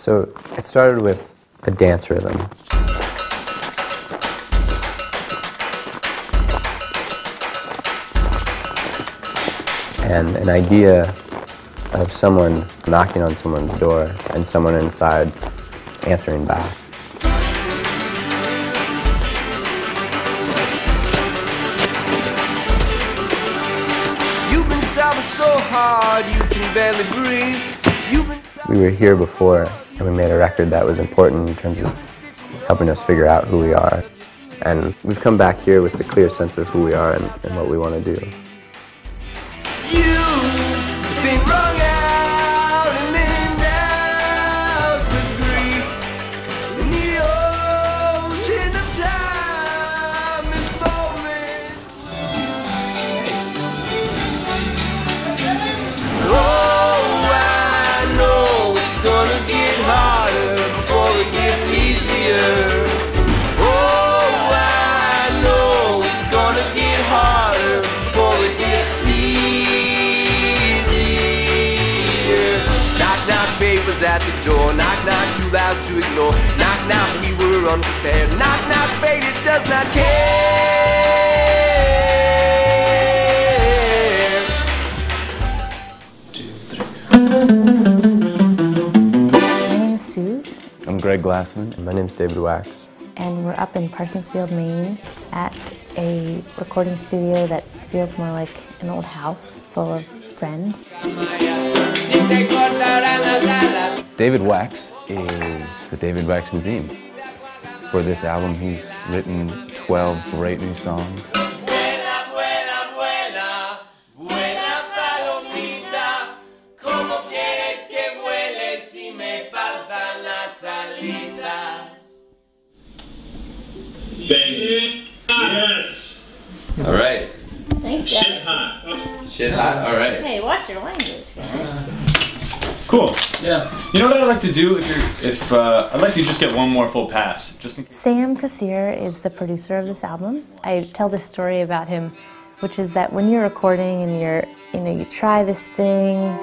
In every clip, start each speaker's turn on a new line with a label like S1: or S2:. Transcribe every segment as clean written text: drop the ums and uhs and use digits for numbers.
S1: So it started with a dance rhythm. And an idea of someone knocking on someone's door and someone inside answering back.
S2: You've been sobbing so hard you can barely breathe.
S1: We were here before and we made a record that was important in terms of helping us figure out who we are. And we've come back here with a clear sense of who we are and what we want to do.
S2: You've been wrung out and then out with grief. In the ocean of time is foaming. Oh, I know it's gonna get harder before it gets easier. Oh, I know it's gonna get harder before it gets easier. Knock, knock, papers at the door. Knock, knock, too loud to ignore. Knock, knock, we were unprepared. Knock, knock, fate, it does not care.
S3: 2, 3.
S4: My name is Suze,
S5: I'm Greg Glassman.
S1: My name's David Wax.
S4: and we're up in Parsonsfield, Maine, at a recording studio that feels more like an old house full of friends.
S5: David Wax is the David Wax Museum. For this album, he's written 12 great new songs.
S6: Yes.
S7: All right.
S8: Thanks,
S6: Shit
S8: Dad.
S6: hot.
S7: Shit hot. All right.
S8: Hey, watch your language, guys.
S3: Cool. Yeah. You know what I'd like to do I'd like to just get one more full pass, just in case.
S4: Sam Kassir is the producer of this album. I tell this story about him, which is that when you're recording and you try this thing,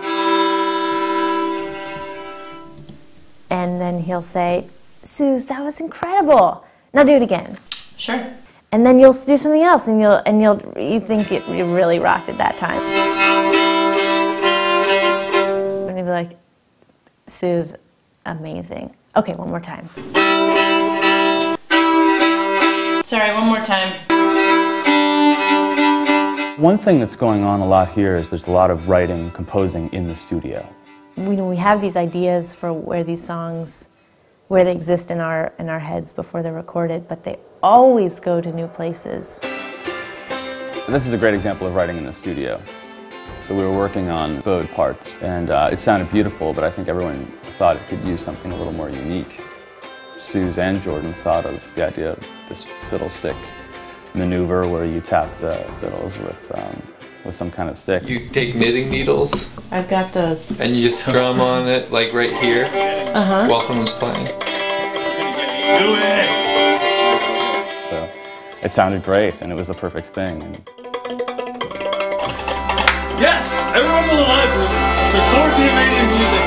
S4: and then he'll say, "Suze, that was incredible. Now do it again."
S8: Sure.
S4: And then you'll do something else, and you think you really rocked it that time. And you'll be like, "Suze, amazing. Okay, one more time."
S8: Sorry, one more time.
S5: One thing that's going on a lot here is there's a lot of writing, composing in the studio.
S4: We have these ideas for where these songs, where they exist in our heads before they're recorded, but they always go to new places.
S5: This is a great example of writing in the studio. So we were working on bowed parts, and it sounded beautiful, but I think everyone thought it could use something a little more unique. Suze and Jordan thought of the idea of this fiddle stick maneuver where you tap the fiddles with some kind of sticks.
S7: You take knitting needles
S8: I've got those.
S7: and you just drum on it like right here while someone's playing.
S6: Do it.
S5: So it sounded great, and it was the perfect thing. And
S6: Yes. Everyone in the library. Let's record the amazing music.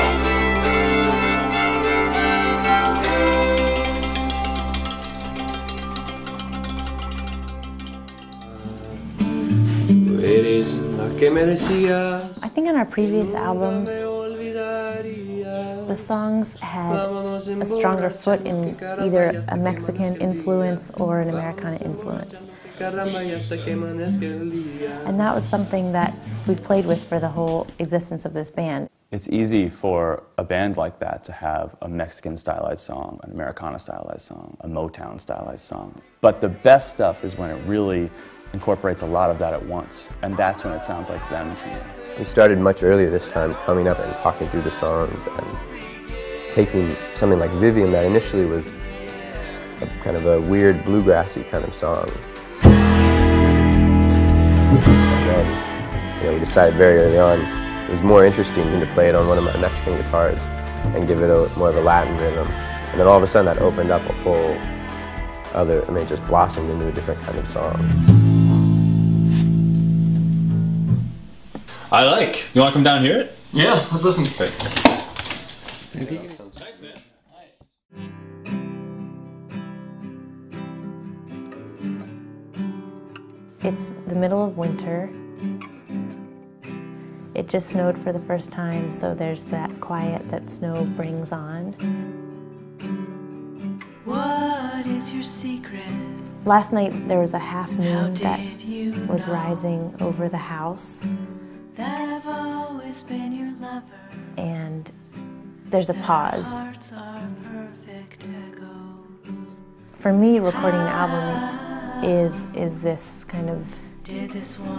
S4: I think on our previous albums, the songs had a stronger foot in either a Mexican influence or an Americana influence. And that was something that we've played with for the whole existence of this band.
S5: it's easy for a band like that to have a Mexican stylized song, an Americana stylized song, a Motown stylized song. But the best stuff is when it really incorporates a lot of that at once, and that's when it sounds like them to me.
S1: We started much earlier this time, coming up and talking through the songs and taking something like Vivian that initially was a kind of a weird bluegrassy kind of song. And then, we decided very early on it was more interesting to play it on one of my Mexican guitars and give it more of a Latin rhythm. And then all of a sudden that opened up a whole other, it just blossomed into a different kind of song.
S3: You want to come down and hear it?
S7: Yeah, let's listen.
S3: Nice, man.
S4: It's the middle of winter. It just snowed for the first time, so there's that quiet that snow brings on.
S2: What is your secret?
S4: Last night there was a half moon that was rising over the house.
S2: That I've always been your lover.
S4: And there's a pause.
S2: Hearts are perfect echoes.
S4: For me, recording an album is this kind of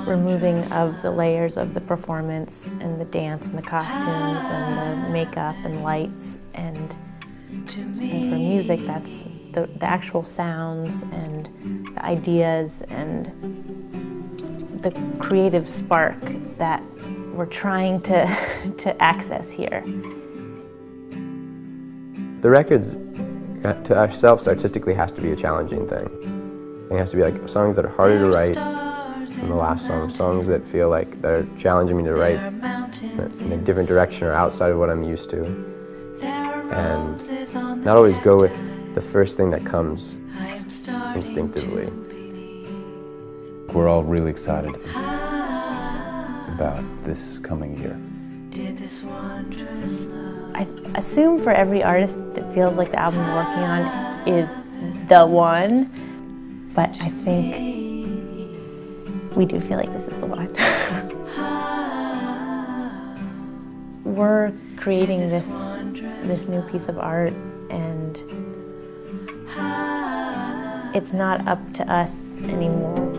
S4: removing of the layers of the performance and the dance and the costumes and the makeup and lights, and for music that's the actual sounds and the ideas and the creative spark that we're trying to access here.
S1: The records, to ourselves artistically, has to be a challenging thing. It has to be like songs that are harder to write than the last song, songs that feel like they're challenging me to write in a different direction or outside of what I'm used to. And not always go with the first thing that comes instinctively.
S5: We're all really excited about this coming year.
S4: I assume for every artist it feels like the album we're working on is the one, but I think we do feel like this is the one. We're creating this new piece of art, and it's not up to us anymore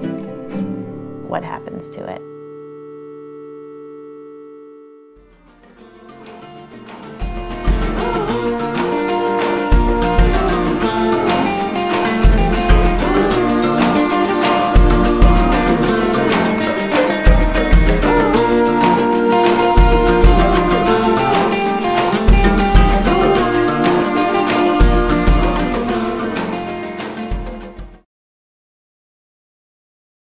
S4: what happens to it.